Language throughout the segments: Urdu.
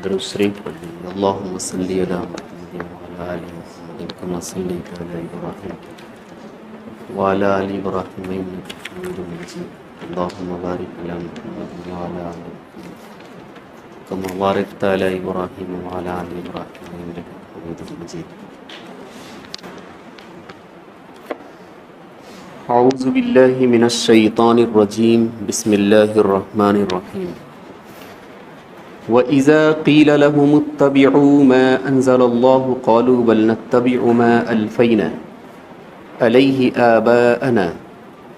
درود شریف پڑھ لیجیے۔ اللہم صلی علی محمد وعلی آل محمد کما صلیت علی ابراہیم وعلی آل ابراہیم انک حمید مجید۔ اللہم بارک علی محمد وعلی آل محمد کما بارکت علی ابراہیم وعلی آل ابراہیم انک حمید مجید۔ اعوذ باللہ من الشیطان الرجیم، بسم اللہ الرحمن الرحیم۔ وَإِذَا قِيلَ لَهُمُ اتَّبِعُوا مَا أَنزَلَ اللَّهُ قَالُوا بَلْ نَتَّبِعُ مَا أَلْفَيْنَا عَلَيْهِ آبَاءَنَا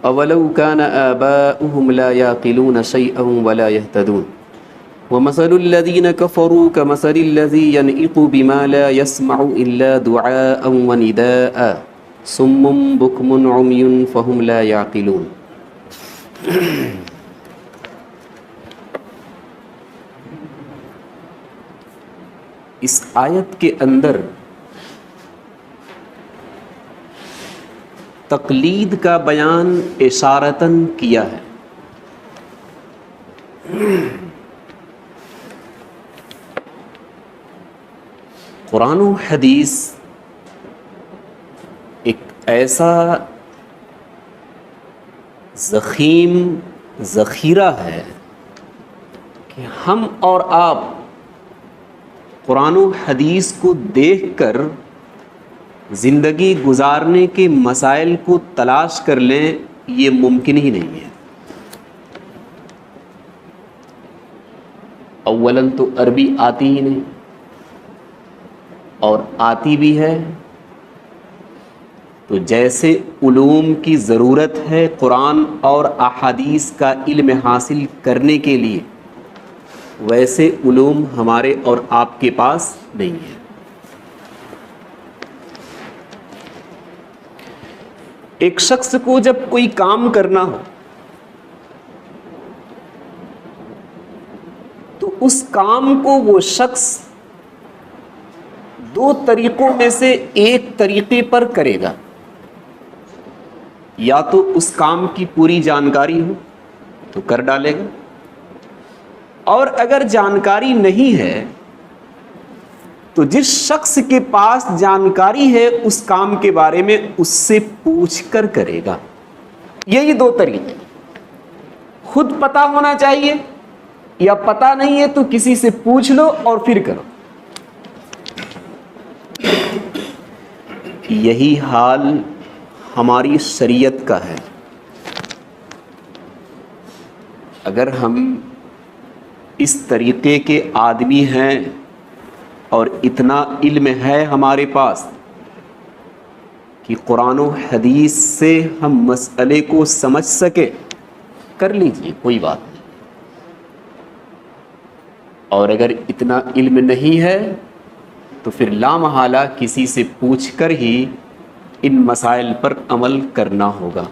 أَوَلَوْ كَانَ آبَاؤُهُمْ لَا يَعْقِلُونَ شَيْئًا وَلَا يَهْتَدُونَ وَمَثَلُ الَّذِينَ كَفَرُوا كَمَثَلِ الَّذِي يَنْعِقُ بِمَا لَا يَسْمَعُ إِلَّا دُعَاءً وَنِدَاءً صُمٌّ بُكْمٌ عُمْيٌ فَهُمْ لَا يَعْقِلُونَ۔ اس آیت کے اندر تقلید کا بیان اشارتاً کیا ہے۔ قرآن و حدیث ایک ایسا ضخیم ذخیرہ ہے کہ ہم اور آپ قرآن و حدیث کو دیکھ کر زندگی گزارنے کے مسائل کو تلاش کر لیں، یہ ممکن ہی نہیں ہے۔ اولاً تو عربی آتی ہی نہیں، اور آتی بھی ہے تو جیسے علوم کی ضرورت ہے قرآن اور احادیث کا علم حاصل کرنے کے لیے، ویسے علوم ہمارے اور آپ کے پاس نہیں ہے۔ ایک شخص کو جب کوئی کام کرنا ہو تو اس کام کو وہ شخص دو طریقوں میں سے ایک طریقے پر کرے گا۔ یا تو اس کام کی پوری جانکاری ہو تو کر ڈالے گا، اور اگر جانکاری نہیں ہے تو جس شخص کے پاس جانکاری ہے اس کام کے بارے میں اس سے پوچھ کر کرے گا۔ یہی دو طریقے، خود پتہ ہونا چاہیے، یا پتہ نہیں ہے تو کسی سے پوچھ لو اور پھر کرو۔ یہی حال ہماری شریعت کا ہے۔ اگر ہم اس طریقے کے آدمی ہیں اور اتنا علم ہے ہمارے پاس کہ قرآن و حدیث سے ہم مسئلے کو سمجھ سکے، کر لیجئے، کوئی بات نہیں۔ اور اگر اتنا علم نہیں ہے تو پھر لامحالہ کسی سے پوچھ کر ہی ان مسائل پر عمل کرنا ہوگا۔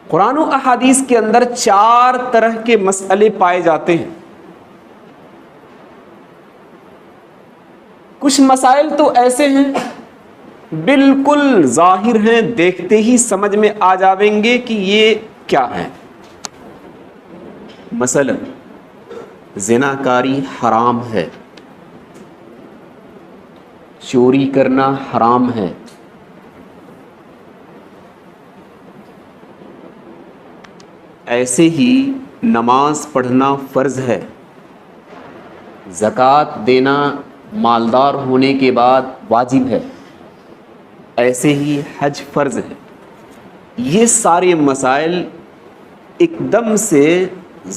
قرآن و احادیث کے اندر 4 طرح کے مسئلے پائے جاتے ہیں۔ کچھ مسائل تو ایسے ہیں بالکل ظاہر ہیں، دیکھتے ہی سمجھ میں آ جائیں گے کہ یہ کیا ہے۔ مثلا زناکاری حرام ہے، چوری کرنا حرام ہے، ایسے ہی نماز پڑھنا فرض ہے، زکوٰۃ دینا مالدار ہونے کے بعد واجب ہے، ایسے ہی حج فرض ہے۔ یہ سارے مسائل ایک دم سے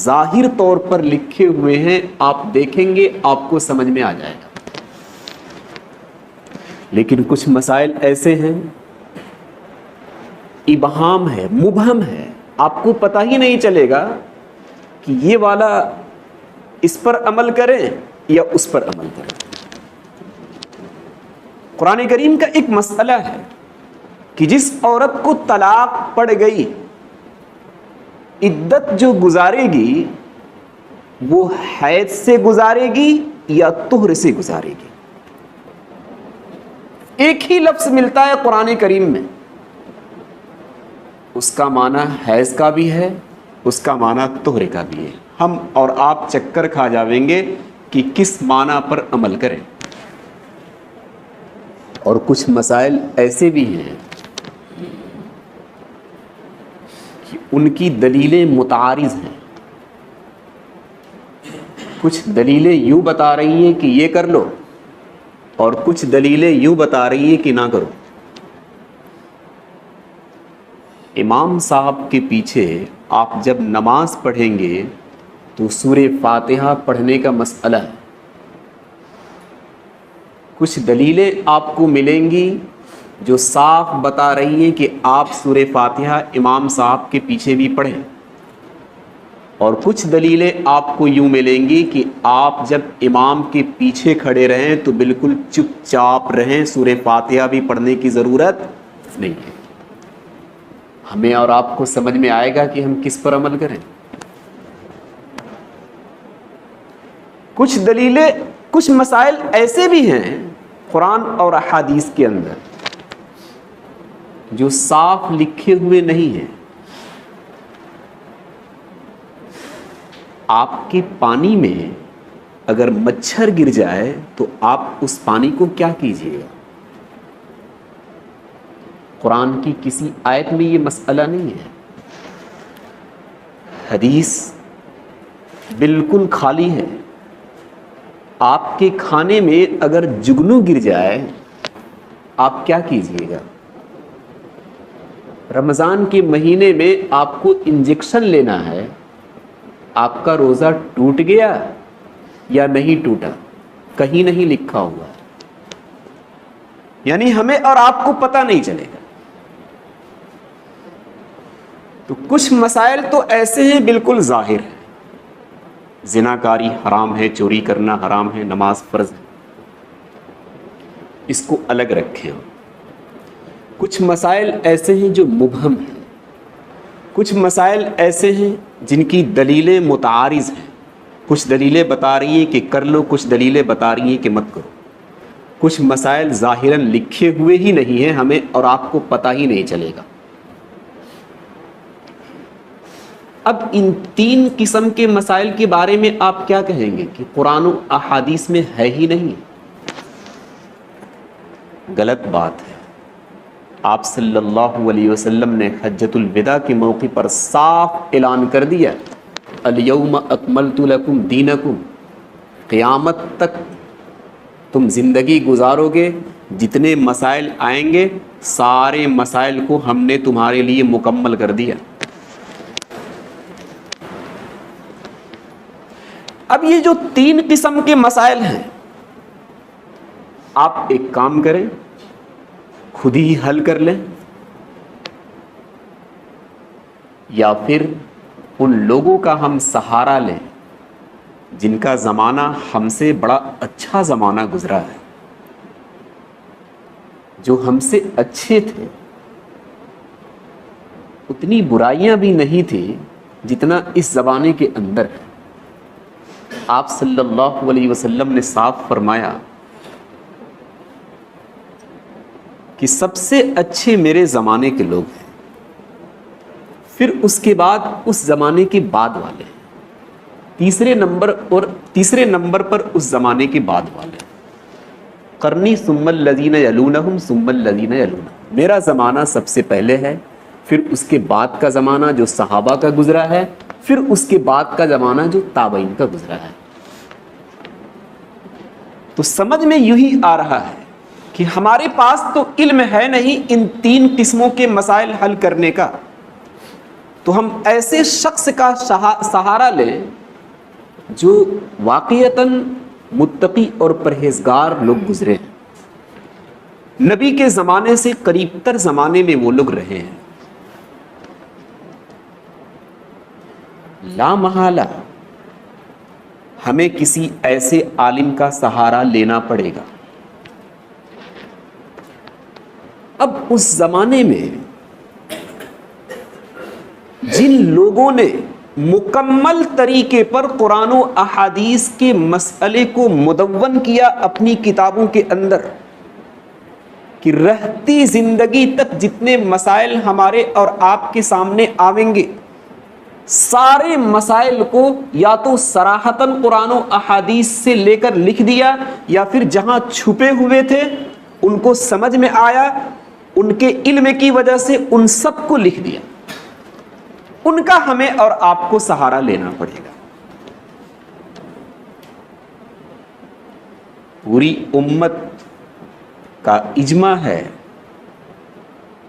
ظاہر طور پر لکھے ہوئے ہیں، آپ دیکھیں گے آپ کو سمجھ میں آ جائے گا۔ لیکن کچھ مسائل ایسے ہیں ابہام ہے، مبہم ہے، آپ کو پتہ ہی نہیں چلے گا کہ یہ والا اس پر عمل کریں یا اس پر عمل کریں۔ قرآن کریم کا ایک مسئلہ ہے کہ جس عورت کو طلاق پڑ گئی، عدت جو گزارے گی وہ حیض سے گزارے گی یا طہر سے گزارے گی۔ ایک ہی لفظ ملتا ہے قرآن کریم میں، اس کا معنی حیض کا بھی ہے، اس کا معنی طہر کا بھی ہے۔ ہم اور آپ چکر کھا جاویں گے کہ کس معنی پر عمل کریں. اور کچھ مسائل ایسے بھی ہیں کہ ان کی دلیلیں متعارض ہیں. کچھ دلیلیں یوں بتا رہی ہیں کہ یہ کر لو اور کچھ دلیلیں یوں بتا رہی ہیں کہ نہ کرو. امام صاحب کے پیچھے آپ جب نماز پڑھیں گے تو سورہ فاتحہ پڑھنے کا مسئلہ ہے. کچھ دلیلیں آپ کو ملیں گی جو صاف بتا رہی ہیں کہ آپ سورہ فاتحہ امام صاحب کے پیچھے بھی پڑھیں، اور کچھ دلیلیں آپ کو یوں ملیں گی کہ آپ جب امام کے پیچھے کھڑے رہیں تو بالکل چپ چاپ رہیں، سورہ فاتحہ بھی پڑھنے کی ضرورت نہیں ہے. ہمیں اور آپ کو سمجھ میں آئے گا کہ ہم کس پر عمل کریں. کچھ دلیلیں، کچھ مسائل ایسے بھی ہیں قرآن اور احادیث کے اندر جو صاف لکھے ہوئے نہیں ہیں. آپ کے پانی میں اگر مچھر گر جائے تو آپ اس پانی کو کیا کیجیے گا؟ قرآن کی کسی آیت میں یہ مسئلہ نہیں ہے. حدیث بالکل خالی ہے. آپ کے کھانے میں اگر جگنو گر جائے آپ کیا کیجیے گا؟ رمضان کے مہینے میں آپ کو انجیکشن لینا ہے، آپ کا روزہ ٹوٹ گیا یا نہیں ٹوٹا کہیں نہیں لکھا ہوا ہے، یعنی ہمیں اور آپ کو پتہ نہیں چلے گا. تو کچھ مسائل تو ایسے ہیں بالکل ظاہر ہے، زناکاری حرام ہے، چوری کرنا حرام ہے، نماز فرض ہے، اس کو الگ رکھیں. کچھ مسائل ایسے ہیں جو مبہم ہیں، کچھ مسائل ایسے ہیں جن کی دلیلیں متعارض ہیں. کچھ دلیلیں بتا رہی ہیں کہ کر لو، کچھ دلیلیں بتا رہی ہیں کہ مت کرو. کچھ مسائل ظاہراً لکھے ہوئے ہی نہیں ہیں، ہمیں اور آپ کو پتہ ہی نہیں چلے گا. اب ان تین قسم کے مسائل کے بارے میں آپ کیا کہیں گے کہ قرآن و احادیث میں ہے ہی نہیں؟ غلط بات ہے. آپ صلی اللہ علیہ وسلم نے حجۃ الوداع کے موقع پر صاف اعلان کر دیا، الیوم اکملت لکم دینکم. قیامت تک تم زندگی گزارو گے، جتنے مسائل آئیں گے سارے مسائل کو ہم نے تمہارے لیے مکمل کر دیا. اب یہ جو تین قسم کے مسائل ہیں، آپ ایک کام کریں، خود ہی حل کر لیں، یا پھر ان لوگوں کا ہم سہارا لیں جن کا زمانہ ہم سے بڑا اچھا زمانہ گزرا ہے، جو ہم سے اچھے تھے. اتنی برائیاں بھی نہیں تھی جتنا اس زمانے کے اندر ہے. آپ صلی اللہ علیہ وسلم نے صاف فرمایا کہ سب سے اچھے میرے زمانے کے لوگ ہیں، پھر اس کے بعد اس زمانے کے بعد والے، تیسرے نمبر پر اس زمانے کے بعد والے. قرنی ثم الذین یلونہم ثم الذین یلونہم. میرا زمانہ سب سے پہلے ہے، پھر اس کے بعد کا زمانہ جو صحابہ کا گزرا ہے، پھر اس کے بعد کا زمانہ جو تابعین کا گزرا ہے. تو سمجھ میں یوں ہی آ رہا ہے کہ ہمارے پاس تو علم ہے نہیں ان تین قسموں کے مسائل حل کرنے کا، تو ہم ایسے شخص کا سہارا لیں جو واقعتاً متقی اور پرہیزگار لوگ گزرے ہیں. نبی کے زمانے سے قریب تر زمانے میں وہ لوگ رہے ہیں. لا محالہ ہمیں کسی ایسے عالم کا سہارا لینا پڑے گا. اب اس زمانے میں جن لوگوں نے مکمل طریقے پر قرآن و احادیث کے مسئلے کو مدون کیا اپنی کتابوں کے اندر کہ رہتی زندگی تک جتنے مسائل ہمارے اور آپ کے سامنے آئیں گے سارے مسائل کو یا تو صراحتاً قرآن و احادیث سے لے کر لکھ دیا، یا پھر جہاں چھپے ہوئے تھے ان کو سمجھ میں آیا، ان کے علم کی وجہ سے ان سب کو لکھ دیا۔ ان کا ہمیں اور آپ کو سہارا لینا پڑے گا۔ پوری امت کا اجماع ہے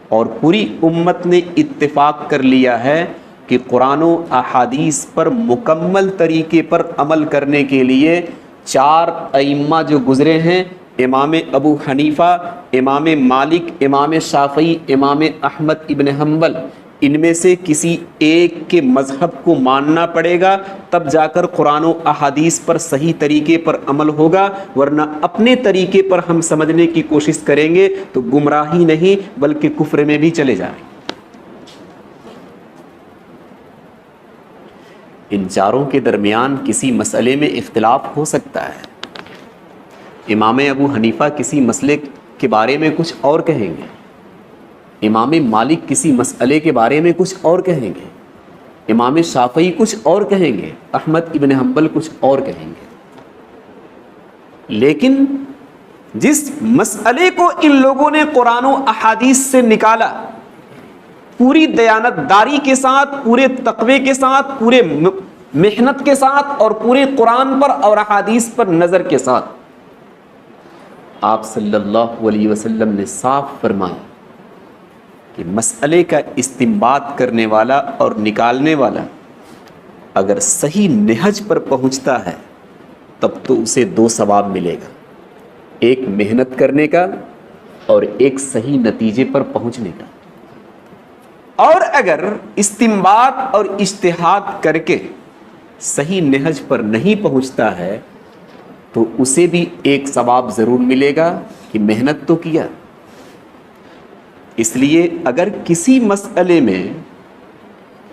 اور پوری امت نے اتفاق کر لیا ہے کہ قرآن و احادیث پر مکمل طریقے پر عمل کرنے کے لیے 4 ائمہ جو گزرے ہیں، امام ابو حنیفہ، امام مالک، امام شافعی، امام احمد ابن حنبل، ان میں سے کسی ایک کے مذہب کو ماننا پڑے گا، تب جا کر قرآن و احادیث پر صحیح طریقے پر عمل ہوگا، ورنہ اپنے طریقے پر ہم سمجھنے کی کوشش کریں گے تو گمراہی نہیں بلکہ کفر میں بھی چلے جائیں گے۔ ان چاروں کے درمیان کسی مسئلے میں اختلاف ہو سکتا ہے۔ امام ابو حنیفہ کسی مسئلے کے بارے میں کچھ اور کہیں گے، امام مالک کسی مسئلے کے بارے میں کچھ اور کہیں گے، امام شافعی کچھ اور کہیں گے، احمد ابن حنبل کچھ اور کہیں گے۔ لیکن جس مسئلے کو ان لوگوں نے قرآن و احادیث سے نکالا، پوری دیانت داری کے ساتھ، پورے تقوی کے ساتھ، پورے محنت کے ساتھ اور پورے قرآن پر اور احادیث پر نظر کے ساتھ، آپ صلی اللہ علیہ وسلم نے صاف فرمایا کہ مسئلے کا استنباط کرنے والا اور نکالنے والا اگر صحیح نہج پر پہنچتا ہے تب تو اسے 2 ثواب ملے گا، ایک محنت کرنے کا اور ایک صحیح نتیجے پر پہنچنے کا۔ اور اگر استنباط اور اجتہاد کر کے صحیح نہج پر نہیں پہنچتا ہے تو اسے بھی ایک ثواب ضرور ملے گا کہ محنت تو کیا۔ اس لیے اگر کسی مسئلے میں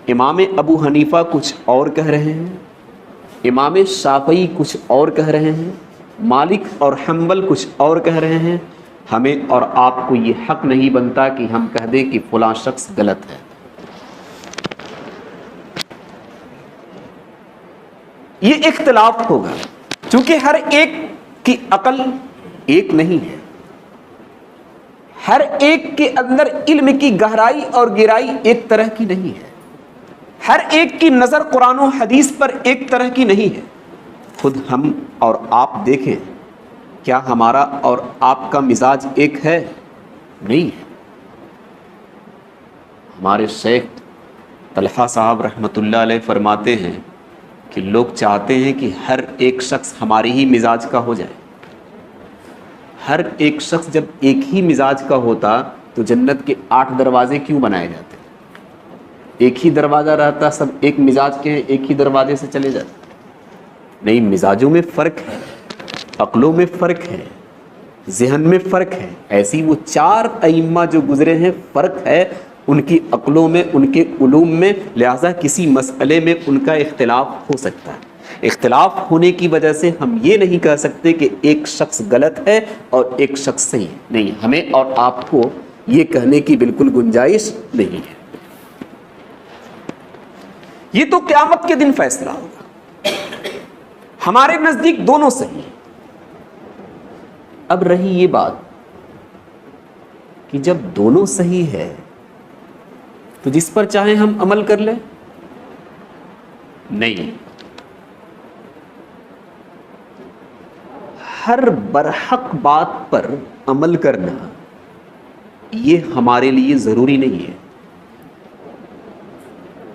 امام ابو حنیفہ کچھ اور کہہ رہے ہیں، امام شافعی کچھ اور کہہ رہے ہیں، مالک اور حنبل کچھ اور کہہ رہے ہیں، ہمیں اور آپ کو یہ حق نہیں بنتا کہ ہم کہہ دیں کہ فلاں شخص غلط ہے۔ یہ اختلاف ہوگا، چونکہ ہر ایک کی عقل ایک نہیں ہے، ہر ایک کے اندر علم کی گہرائی اور گہرائی ایک طرح کی نہیں ہے، ہر ایک کی نظر قرآن و حدیث پر ایک طرح کی نہیں ہے۔ خود ہم اور آپ دیکھیں، کیا ہمارا اور آپ کا مزاج ایک ہے؟ نہیں ہے۔ ہمارے شیخ طلحہ صاحب رحمۃ اللہ علیہ فرماتے ہیں کہ لوگ چاہتے ہیں کہ ہر ایک شخص ہماری ہی مزاج کا ہو جائے۔ ہر ایک شخص جب ایک ہی مزاج کا ہوتا تو جنت کے 8 دروازے کیوں بنائے جاتے؟ ایک ہی دروازہ رہتا، سب ایک مزاج کے ہیں، ایک ہی دروازے سے چلے جاتے۔ نہیں، مزاجوں میں فرق ہے، عقلوں میں فرق ہے، ذہن میں فرق ہے۔ ایسی وہ 4 ائمہ جو گزرے ہیں، فرق ہے ان کی عقلوں میں، ان کے علوم میں، لہذا کسی مسئلے میں ان کا اختلاف ہو سکتا ہے۔ اختلاف ہونے کی وجہ سے ہم یہ نہیں کہہ سکتے کہ ایک شخص غلط ہے اور ایک شخص صحیح ہے۔ نہیں، ہمیں اور آپ کو یہ کہنے کی بالکل گنجائش نہیں ہے۔ یہ تو قیامت کے دن فیصلہ ہوگا۔ ہمارے نزدیک دونوں صحیح ہیں۔ اب رہی یہ بات کہ جب دونوں صحیح ہے تو جس پر چاہیں ہم عمل کر لیں؟ نہیں، ہر برحق بات پر عمل کرنا یہ ہمارے لیے ضروری نہیں ہے۔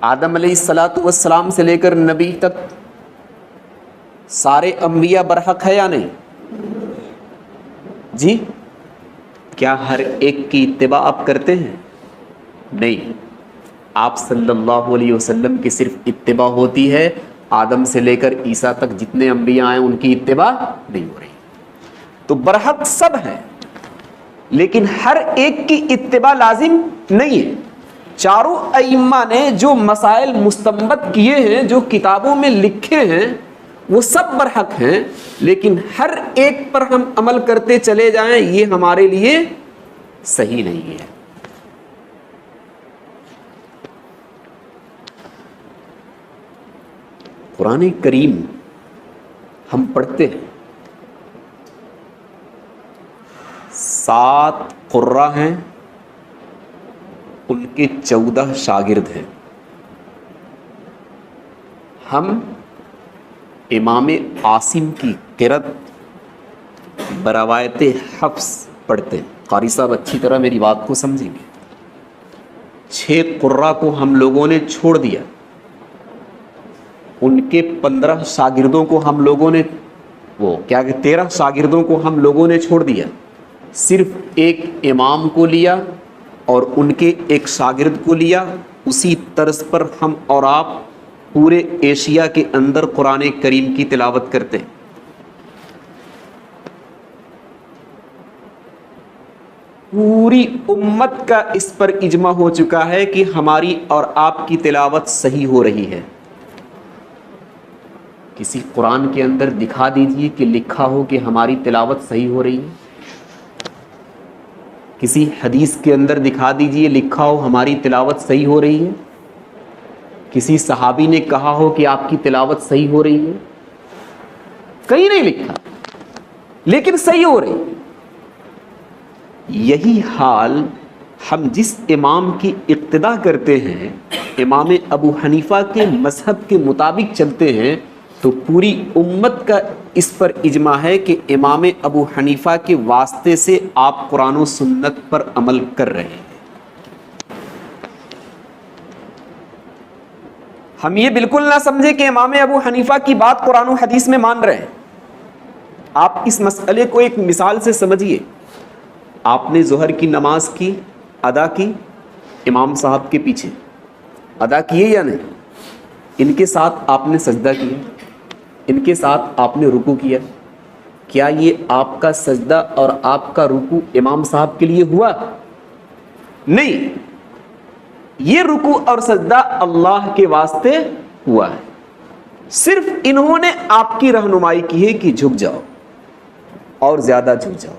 آدم علیہ السلام سے لے کر نبی تک سارے انبیاء برحق ہے یا نہیں؟ جی، کیا ہر ایک کی اتباع آپ کرتے ہیں؟ نہیں، آپ صلی اللہ علیہ وسلم کی صرف اتباع ہوتی ہے، آدم سے لے کر عیسیٰ تک جتنے انبیاء آئے ان کی اتباع نہیں ہو رہی۔ تو برحق سب ہے، لیکن ہر ایک کی اتباع لازم نہیں ہے۔ 4 ائمہ نے جو مسائل مستنبط کیے ہیں، جو کتابوں میں لکھے ہیں، وہ سب برحق ہیں، لیکن ہر ایک پر ہم عمل کرتے چلے جائیں یہ ہمارے لیے صحیح نہیں ہے۔ قرآن کریم ہم پڑھتے ہیں، 7 قراء ہیں، ان کے 14 شاگرد ہیں۔ ہم امام عاصم کی قرأت بروایت حفظ پڑھتے ہیں۔ قاری صاحب اچھی طرح میری بات کو سمجھیں گے، 6 قراء کو ہم لوگوں نے چھوڑ دیا، ان کے 15 شاگردوں کو ہم لوگوں نے 13 شاگردوں کو ہم لوگوں نے چھوڑ دیا، صرف ایک امام کو لیا اور ان کے ایک شاگرد کو لیا۔ اسی طرز پر ہم اور آپ پورے ایشیا کے اندر قرآن کریم کی تلاوت کرتے ہیں۔ پوری امت کا اس پر اجماع ہو چکا ہے کہ ہماری اور آپ کی تلاوت صحیح ہو رہی ہے۔ کسی قرآن کے اندر دکھا دیجئے کہ لکھا ہو کہ ہماری تلاوت صحیح ہو رہی ہے، کسی حدیث کے اندر دکھا دیجئے لکھا ہو ہماری تلاوت صحیح ہو رہی ہے، کسی صحابی نے کہا ہو کہ آپ کی تلاوت صحیح ہو رہی ہے، کہیں نہیں لکھا، لیکن صحیح ہو رہی ہے۔ یہی حال ہم جس امام کی اقتدا کرتے ہیں، امام ابو حنیفہ کے مذہب کے مطابق چلتے ہیں، تو پوری امت کا اس پر اجماع ہے کہ امام ابو حنیفہ کے واسطے سے آپ قرآن و سنت پر عمل کر رہے ہیں۔ ہم یہ بالکل نہ سمجھے کہ امام ابو حنیفہ کی بات قرآن و حدیث میں مان رہے ہیں۔ آپ اس مسئلے کو ایک مثال سے سمجھیے۔ آپ نے ظہر کی نماز کی، ادا کی امام صاحب کے پیچھے، ادا کیے یا نہیں؟ ان کے ساتھ آپ نے سجدہ کیا، ان کے ساتھ آپ نے رکوع کیا، کیا یہ آپ کا سجدہ اور آپ کا رکوع امام صاحب کے لیے ہوا؟ نہیں، یہ رکوع اور سجدہ اللہ کے واسطے ہوا ہے۔ صرف انہوں نے آپ کی رہنمائی کی ہے کہ جھک جاؤ اور زیادہ جھک جاؤ۔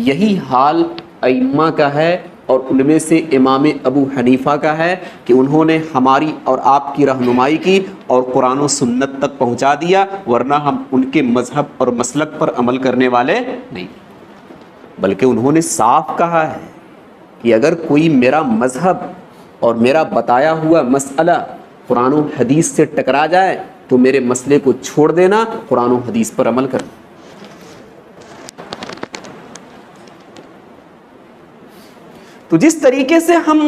یہی حال ائمہ کا ہے، اور ان میں سے امام ابو حنیفہ کا ہے کہ انہوں نے ہماری اور آپ کی رہنمائی کی اور قرآن و سنت تک پہنچا دیا، ورنہ ہم ان کے مذہب اور مسلک پر عمل کرنے والے نہیں، بلکہ انہوں نے صاف کہا ہے کہ اگر کوئی میرا مذہب اور میرا بتایا ہوا مسئلہ قرآن و حدیث سے ٹکرا جائے تو میرے مسئلے کو چھوڑ دینا، قرآن و حدیث پر عمل کرنا۔ تو جس طریقے سے ہم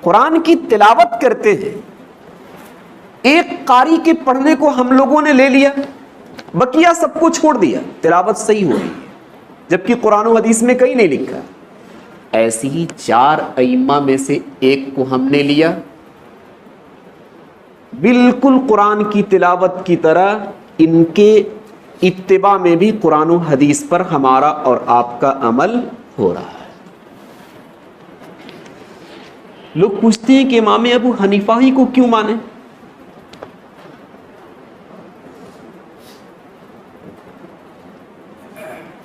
قرآن کی تلاوت کرتے ہیں، ایک قاری کے پڑھنے کو ہم لوگوں نے لے لیا، بقیہ سب کو چھوڑ دیا، تلاوت صحیح ہو رہی ہے، جبکہ قرآن و حدیث میں کہیں نہیں لکھا۔ ایسی ہی 4 ائمہ میں سے ایک کو ہم نے لیا، بالکل قرآن کی تلاوت کی طرح ان کے اتباع میں بھی قرآن و حدیث پر ہمارا اور آپ کا عمل ہو رہا ہے۔ لوگ پوچھتے ہیں کہ امام ابو حنیفہ ہی کو کیوں مانیں؟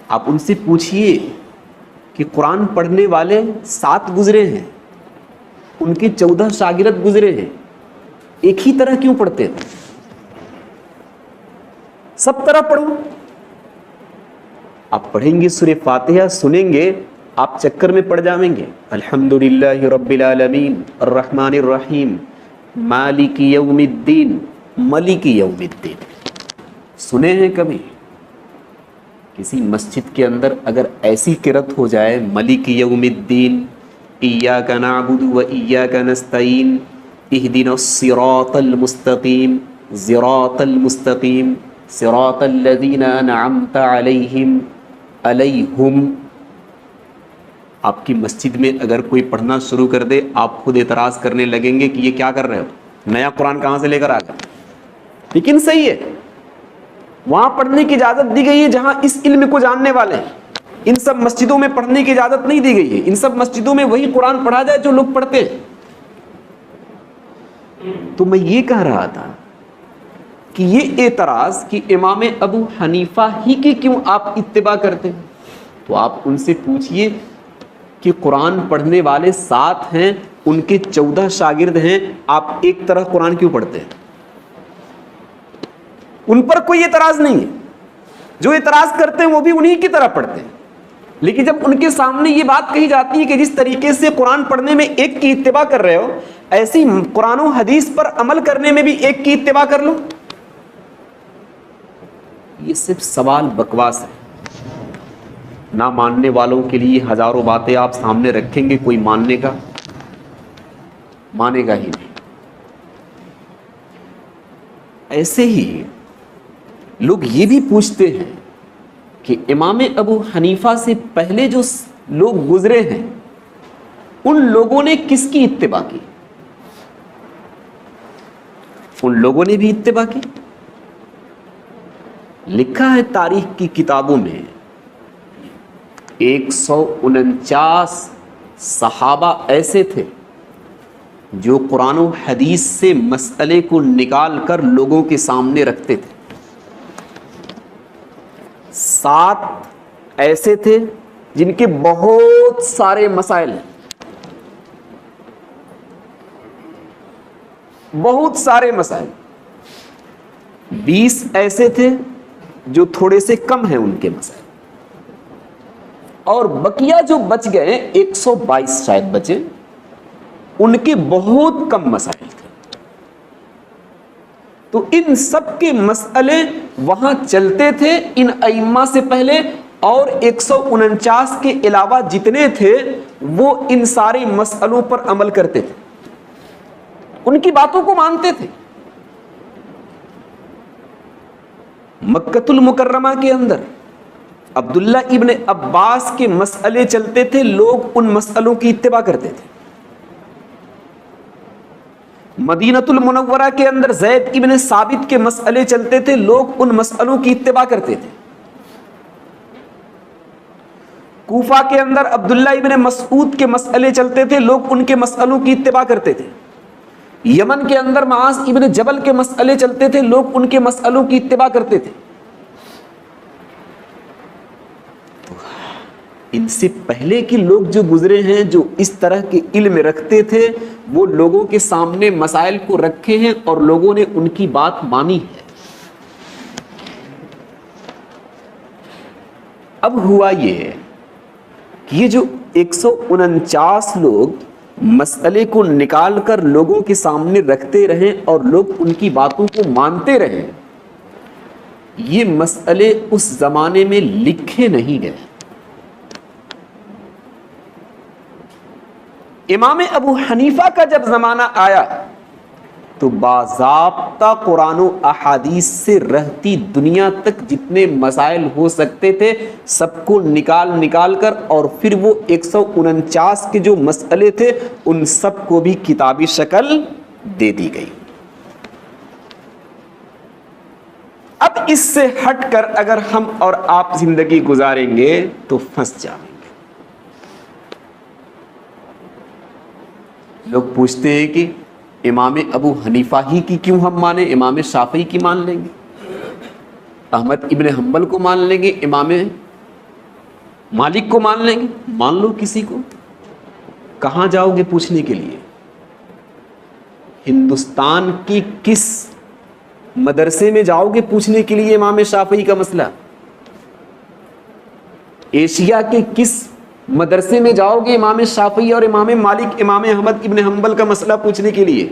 آپ ان سے پوچھئے کہ قرآن پڑھنے والے 7 گزرے ہیں، ان کے 14 شاگرد گزرے ہیں، ایک ہی طرح کیوں پڑھتے ہیں؟ سب طرح پڑھو۔ آپ پڑھیں گے سورہ فاتحہ، سنیں گے، آپ چکر میں پڑ جائیں گے، الحمدللہ رب العالمین الرحمن الرحیم مالک یوم الدین، ملک یوم الدین سنے ہیں کبھی؟ کسی مسجد کے اندر اگر ایسی قرأت ہو جائے، ملک یوم الدین، ایاک نعبد و ایاک نستعین، اہدنا الصراط المستقیم، صراط المستقیم، صراط الذین انعمت علیہم، علیہم، آپ کی مسجد میں اگر کوئی پڑھنا شروع کر دے، آپ خود اعتراض کرنے لگیں گے کہ یہ کیا کر رہے ہو، نیا قرآن کہاں سے لے کر آ گئے؟ لیکن صحیح ہے، وہاں پڑھنے کی اجازت دی گئی ہے جہاں اس علم کو جاننے والے ہیں۔ ان سب مسجدوں میں پڑھنے کی اجازت نہیں دی گئی ہے، ان سب مسجدوں میں وہی قرآن پڑھا جائے جو لوگ پڑھتے ہیں۔ تو میں یہ کہہ رہا تھا کہ یہ اعتراض کہ امام ابو حنیفہ ہی کی کیوں آپ اتباع کرتے ہیں، تو آپ ان سے پوچھئے کہ قرآن پڑھنے والے 7 ہیں، ان کے 14 شاگرد ہیں، آپ ایک طرح قرآن کیوں پڑھتے ہیں؟ ان پر کوئی اعتراض نہیں ہے، جو اعتراض کرتے ہیں وہ بھی انہی کی طرح پڑھتے ہیں، لیکن جب ان کے سامنے یہ بات کہی جاتی ہے کہ جس طریقے سے قرآن پڑھنے میں ایک کی اتباع کر رہے ہو، ایسی قرآن و حدیث پر عمل کرنے میں بھی ایک کی اتباع کر لو، یہ صرف سوال بکواس ہے۔ نہ ماننے والوں کے لیے ہزاروں باتیں آپ سامنے رکھیں گے، کوئی مانے گا ہی نہیں۔ ایسے ہی لوگ یہ بھی پوچھتے ہیں کہ امام ابو حنیفہ سے پہلے جو لوگ گزرے ہیں ان لوگوں نے کس کی اتباع کی؟ ان لوگوں نے بھی اتباع کی۔ لکھا ہے تاریخ کی کتابوں میں 149 صحابہ ایسے تھے جو قرآن و حدیث سے مسئلے کو نکال کر لوگوں کے سامنے رکھتے تھے، 7 ایسے تھے جن کے بہت سارے مسائل ہیں، بہت سارے مسائل، 20 ایسے تھے جو تھوڑے سے کم ہیں ان کے مسائل، اور بقیہ جو بچ گئے 122 شاید بچے، ان کے بہت کم مسائل تھے۔ تو ان سب کے مسئلے وہاں چلتے تھے ان ائمہ سے پہلے، اور 149 کے علاوہ جتنے تھے وہ ان سارے مسئلوں پر عمل کرتے تھے، ان کی باتوں کو مانتے تھے۔ مکۃ المکرمہ کے اندر عبداللہ ابن عباس کے مسئلے چلتے تھے، لوگ ان مسئلوں کی اتباع کرتے تھے۔ مدینہ المنورہ کے اندر زید ابن ثابت کے مسئلے چلتے تھے، لوگ ان مسئلوں کی اتباع کرتے تھے۔ کوفہ کے اندر عبداللہ ابن مسعود کے مسئلے چلتے تھے، لوگ ان کے مسئلوں کی اتباع کرتے تھے۔ یمن کے اندر معاذ ابن جبل کے مسئلے چلتے تھے، لوگ ان کے مسئلوں کی اتباع کرتے تھے۔ ان سے پہلے کے لوگ جو گزرے ہیں، جو اس طرح کے علم رکھتے تھے، وہ لوگوں کے سامنے مسائل کو رکھے ہیں اور لوگوں نے ان کی بات مانی ہے۔ اب ہوا یہ کہ یہ جو 149 لوگ مسئلے کو نکال کر لوگوں کے سامنے رکھتے رہے اور لوگ ان کی باتوں کو مانتے رہے، یہ مسئلے اس زمانے میں لکھے نہیں گئے۔ امام ابو حنیفہ کا جب زمانہ آیا تو باضابطہ قرآن و احادیث سے رہتی دنیا تک جتنے مسائل ہو سکتے تھے سب کو نکال کر، اور پھر وہ 149 کے جو مسئلے تھے ان سب کو بھی کتابی شکل دے دی گئی۔ اب اس سے ہٹ کر اگر ہم اور آپ زندگی گزاریں گے تو پھنس جائیں گے۔ لوگ پوچھتے ہیں کہ امام ابو حنیفہ ہی کی کیوں ہم مانیں، امام شافعی کی مان لیں گے، احمد ابن حنبل کو مان لیں گے، امام مالک کو مان لیں گے؟ مان لو کسی کو، کہاں جاؤ گے پوچھنے کے لیے؟ ہندوستان کی کس مدرسے میں جاؤ گے پوچھنے کے لیے امام شافعی کا مسئلہ؟ ایشیا کے کس مدرسے میں جاؤ گے امام شافعی اور امام مالک، امام احمد ابن حنبل کا مسئلہ پوچھنے کے لیے؟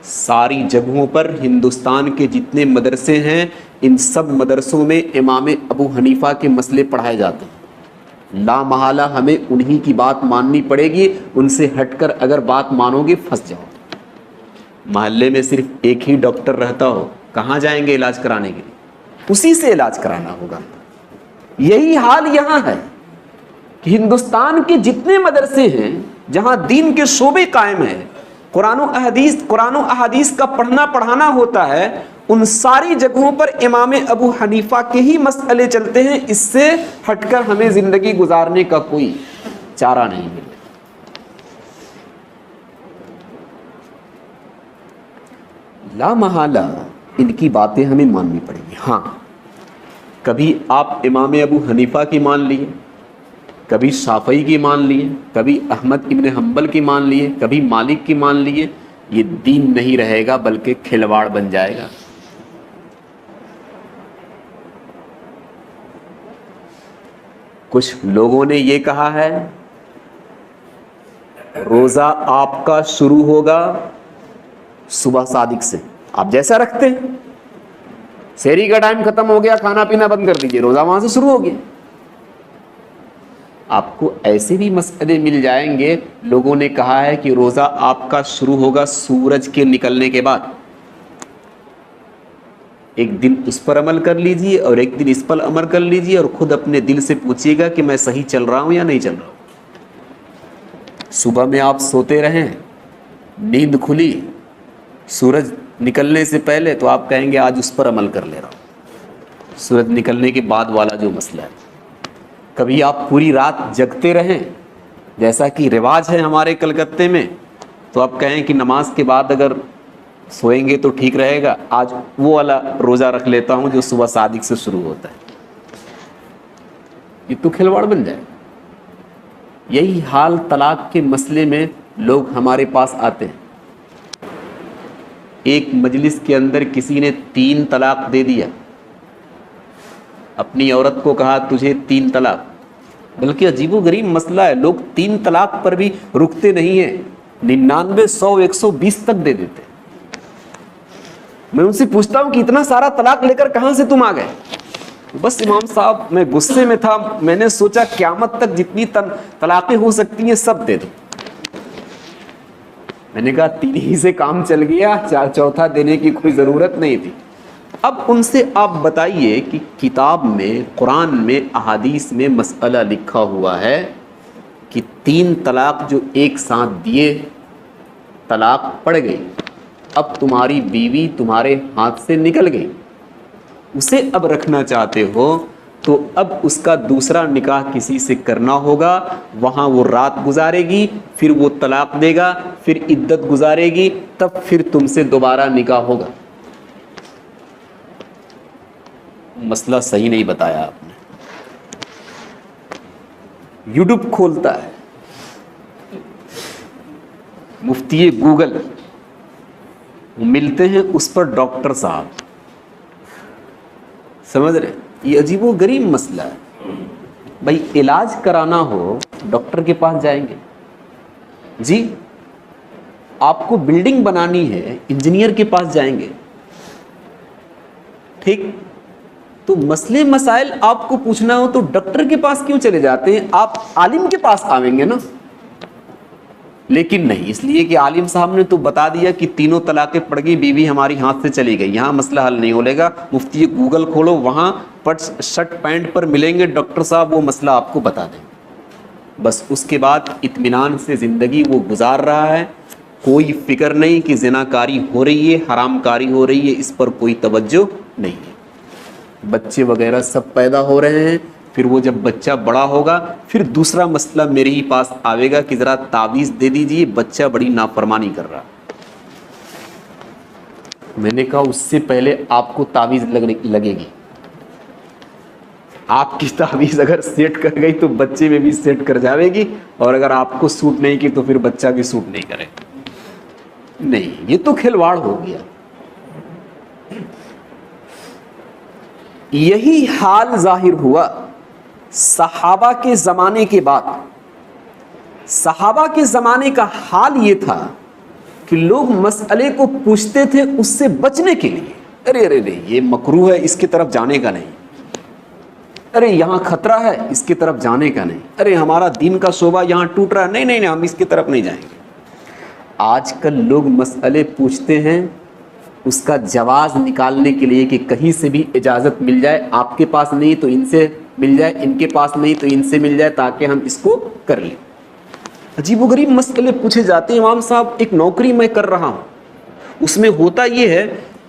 ساری جگہوں پر ہندوستان کے جتنے مدرسے ہیں ان سب مدرسوں میں امام ابو حنیفہ کے مسئلے پڑھائے جاتے ہیں۔ لا محالہ ہمیں انہی کی بات ماننی پڑے گی، ان سے ہٹ کر اگر بات مانو گے پھنس جاؤ۔ محلے میں صرف ایک ہی ڈاکٹر رہتا ہو، کہاں جائیں گے علاج کرانے کے لیے؟ اسی سے علاج کرانا ہوگا۔ یہی حال یہاں ہے کہ ہندوستان کے جتنے مدرسے ہیں جہاں دین کے شعبے قائم ہیں، قرآن و احادیث کا پڑھنا پڑھانا ہوتا ہے، ان ساری جگہوں پر امام ابو حنیفہ کے ہی مسئلے چلتے ہیں۔ اس سے ہٹ کر ہمیں زندگی گزارنے کا کوئی چارہ نہیں ملتا۔ لا محالہ ان کی باتیں ہمیں ماننی پڑیں گی۔ ہاں، کبھی آپ امام ابو حنیفہ کی مان لیے، کبھی شافعی کی مان لیے، کبھی احمد ابن حنبل کی مان لیے، کبھی مالک کی مان لیے، یہ دین نہیں رہے گا بلکہ کھلواڑ بن جائے گا۔ کچھ لوگوں نے یہ کہا ہے روزہ آپ کا شروع ہوگا صبح صادق سے. آپ جیسا رکھتے ہیں, سحری کا ٹائم ختم ہو گیا, کھانا پینا بند کر دیجئے, روزہ وہاں سے شروع ہو گیا. آپ کو ایسے بھی مسئلے مل جائیں گے, لوگوں نے کہا ہے کہ روزہ آپ کا شروع ہوگا سورج کے نکلنے کے بعد. ایک دن اس پر عمل کر لیجئے اور ایک دن اس پر عمل کر لیجئے, اور خود اپنے دل سے پوچھیے گا کہ میں صحیح چل رہا ہوں یا نہیں چل رہا ہوں. صبح میں آپ سوتے رہیں, نیند کھلی سورج نکلنے سے پہلے, تو آپ کہیں گے آج اس پر عمل کر لے رہا ہوں. سورج نکلنے کے بعد والا جو مسئلہ ہے. کبھی آپ پوری رات جگتے رہیں جیسا کہ رواج ہے ہمارے کلکتے میں, تو آپ کہیں کہ نماز کے بعد اگر سوئیں گے تو ٹھیک رہے گا, آج وہ والا روزہ رکھ لیتا ہوں جو صبح صادق سے شروع ہوتا ہے. یہ تو کھلواڑ بن جائے. یہی حال طلاق کے مسئلے میں لوگ ہمارے پاس آتے ہیں. ایک مجلس کے اندر کسی نے 3 طلاق دے دیا, اپنی عورت کو کہا تجھے 3 طلاق. بلکہ عجیب و غریب مسئلہ ہے, لوگ 3 طلاق پر بھی رکتے نہیں ہیں, 99 100 120 تک دے دیتے. میں ان سے پوچھتا ہوں کہ اتنا سارا طلاق لے کر کہاں سے تم آ گئے؟ بس امام صاحب میں غصے میں تھا, میں نے سوچا قیامت تک جتنی طلاقیں ہو سکتی ہیں سب دے دو. میں نے کہا 3 ہی سے کام چل گیا, چوتھا دینے کی کوئی ضرورت نہیں تھی. اب ان سے آپ بتائیے کہ کتاب میں, قرآن میں, احادیث میں مسئلہ لکھا ہوا ہے کہ 3 طلاق جو ایک ساتھ دیے, طلاق پڑ گئی, اب تمہاری بیوی تمہارے ہاتھ سے نکل گئی, اسے اب رکھنا چاہتے ہو تو اب اس کا دوسرا نکاح کسی سے کرنا ہوگا. وہاں وہ رات گزارے گی, پھر وہ طلاق دے گا, پھر عدت گزارے گی, تب پھر تم سے دوبارہ نکاح ہوگا. مسئلہ صحیح نہیں بتایا آپ نے. یوٹیوب کھولتا ہے, مفتی گوگل ملتے ہیں, اس پر ڈاکٹر صاحب, سمجھ رہے, یہ عجیب و غریب مسئلہ ہے. بھائی علاج کرانا ہو ڈاکٹر کے پاس جائیں گے جی, آپ کو بلڈنگ بنانی ہے انجینئر کے پاس جائیں گے, ٹھیک. تو مسئلے مسائل آپ کو پوچھنا ہو تو ڈاکٹر کے پاس کیوں چلے جاتے ہیں, آپ عالم کے پاس آویں گے نا. لیکن نہیں, اس لیے کہ عالم صاحب نے تو بتا دیا کہ 3 طلاقیں پڑ گئی, بیوی ہماری ہاتھ سے چلی گئی, یہاں مسئلہ حل نہیں ہو گا. مفتی گوگل کھولو, وہاں شرٹ پینٹ پر ملیں گے ڈاکٹر صاحب, وہ مسئلہ آپ کو بتا دیں. بس اس کے بعد اطمینان سے زندگی وہ گزار رہا ہے, کوئی فکر نہیں کہ زنا کاری ہو رہی ہے, حرام کاری ہو رہی ہے, اس پر کوئی توجہ نہیں ہے. بچے وغیرہ سب پیدا ہو رہے ہیں, پھر وہ جب بچہ بڑا ہوگا پھر دوسرا مسئلہ میرے ہی پاس آئے گا کہ ذرا تعویذ دے دیجئے, بچہ بڑی نافرمانی کر رہا. میں نے کہا اس سے پہلے آپ کو تعویذ لگے گی. آپ کی تعویذ اگر سیٹ کر گئی تو بچے میں بھی سیٹ کر جاوے گی, اور اگر آپ کو سوٹ نہیں کی تو پھر بچہ بھی سوٹ نہیں کرے. نہیں, یہ تو کھلواڑ ہو گیا. یہی حال ظاہر ہوا صحابہ کے زمانے کے بعد. صحابہ کے زمانے کا حال یہ تھا کہ لوگ مسئلے کو پوچھتے تھے اس سے بچنے کے لیے. ارے ارے ارے یہ مکروہ ہے, اس کی طرف جانے کا نہیں. ارے یہاں خطرہ ہے, اس کی طرف جانے کا نہیں. ارے ہمارا دین کا شعبہ یہاں ٹوٹ رہا ہے, نہیں نہیں نہیں, ہم اس کی طرف نہیں جائیں گے. آج کل لوگ مسئلے پوچھتے ہیں اس کا جواز نکالنے کے لیے کہ کہیں سے بھی اجازت مل جائے, آپ کے پاس نہیں تو ان سے مل جائے, ان کے پاس نہیں تو ان سے مل جائے, تاکہ ہم اس کو کر لیں. عجیب و غریب مسئلے پوچھے جاتے ہیں. امام صاحب ایک نوکری میں کر رہا ہوں, اس میں ہوتا یہ ہے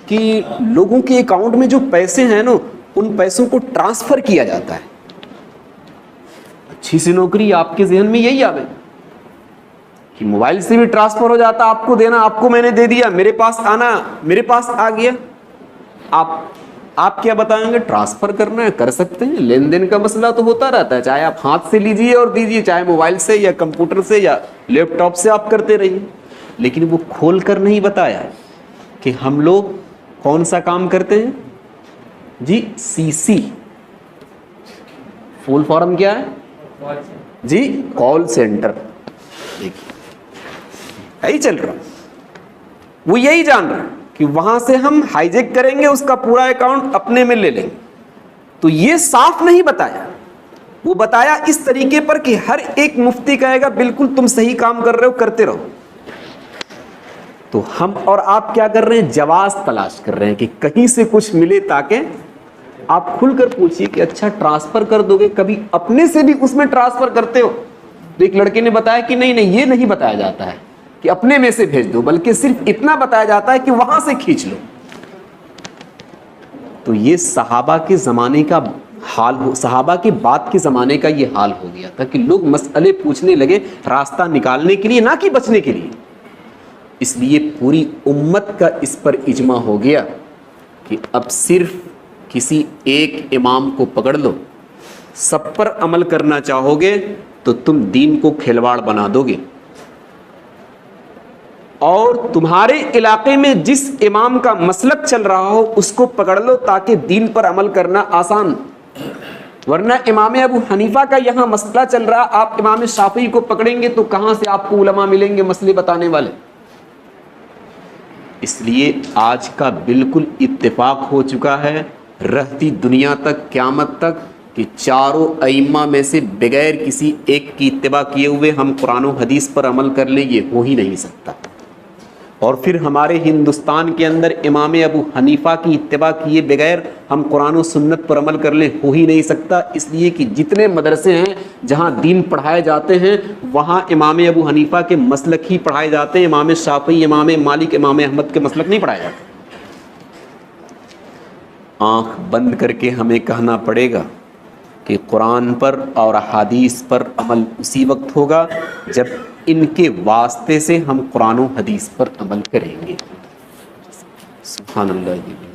کہ لوگوں کے اکاؤنٹ میں جو پیسے ہیں نا, ان پیسوں کو ٹرانسفر کیا جاتا ہے. اچھی سی نوکری, آپ کے ذہن میں یہی آوے کہ موبائل سے بھی ٹرانسفر ہو جاتا, آپ کو دینا, آپ کو میں نے دے دیا, میرے پاس آنا, میرے پاس آ گیا. آپ کیا بتائیں گے, ٹرانسفر کرنا ہے, کر سکتے ہیں. لین دین کا مسئلہ تو ہوتا رہتا ہے, چاہے آپ ہاتھ سے لیجئے اور دیجئے, چاہے موبائل سے یا کمپیوٹر سے یا لیپ ٹاپ سے آپ کرتے رہیے. لیکن وہ کھول کر نہیں بتایا کہ ہم لوگ کون سا کام کرتے ہیں جی. سی سی فل فارم کیا ہے جی؟ Call centre. دیکھیے یہی چل رہا, وہ یہی جان رہا کہ وہاں سے ہم ہائی جیک کریں گے, اس کا پورا اکاؤنٹ اپنے میں لے لیں گے. تو یہ صاف نہیں بتایا, وہ بتایا اس طریقے پر کہ ہر ایک مفتی کہے گا بالکل تم صحیح کام کر رہے ہو, کرتے رہو. تو ہم اور آپ کیا کر رہے ہیں؟ جواز تلاش کر رہے ہیں کہ کہیں سے کچھ ملے, تاکہ آپ کھل کر پوچھیے کہ اچھا ٹرانسفر کر دو گے, کبھی اپنے سے بھی اس میں ٹرانسفر کرتے ہو؟ تو ایک لڑکے نے بتایا کہ نہیں نہیں, یہ نہیں بتایا جاتا ہے کہ اپنے میں سے بھیج دو, بلکہ صرف اتنا بتایا جاتا ہے کہ وہاں سے کھینچ لو. تو یہ صحابہ کے زمانے کا حال ہو, صحابہ کے بعد کے زمانے کا یہ حال ہو گیا تھا کہ لوگ مسئلے پوچھنے لگے راستہ نکالنے کے لیے, نہ کہ بچنے کے لیے. اس لیے پوری امت کا اس پر اجماع ہو گیا کہ اب صرف کسی ایک امام کو پکڑ لو, سب پر عمل کرنا چاہو گے تو تم دین کو کھلواڑ بنا دو گے. اور تمہارے علاقے میں جس امام کا مسلک چل رہا ہو اس کو پکڑ لو تاکہ دین پر عمل کرنا آسان. ورنہ امام ابو حنیفہ کا یہاں مسئلہ چل رہا, آپ امام شافعی کو پکڑیں گے تو کہاں سے آپ کو علماء ملیں گے مسئلے بتانے والے؟ اس لیے آج کا بالکل اتفاق ہو چکا ہے رہتی دنیا تک, قیامت تک, کہ چاروں ائمہ میں سے بغیر کسی ایک کی اتباع کیے ہوئے ہم قرآن و حدیث پر عمل کر لیں, یہ ہو ہی نہیں سکتا. اور پھر ہمارے ہندوستان کے اندر امام ابو حنیفہ کی اتباع کیے بغیر ہم قرآن و سنت پر عمل کر لیں, ہو ہی نہیں سکتا. اس لیے کہ جتنے مدرسے ہیں جہاں دین پڑھائے جاتے ہیں وہاں امام ابو حنیفہ کے مسلک ہی پڑھائے جاتے ہیں, امام شافعی, امام مالک, امام احمد کے مسلک نہیں پڑھائے جاتے. آنکھ بند کر کے ہمیں کہنا پڑے گا کہ قرآن پر اور احادیث پر عمل اسی وقت ہوگا جب ان کے واسطے سے ہم قرآن و حدیث پر عمل کریں گے. سبحان اللہ.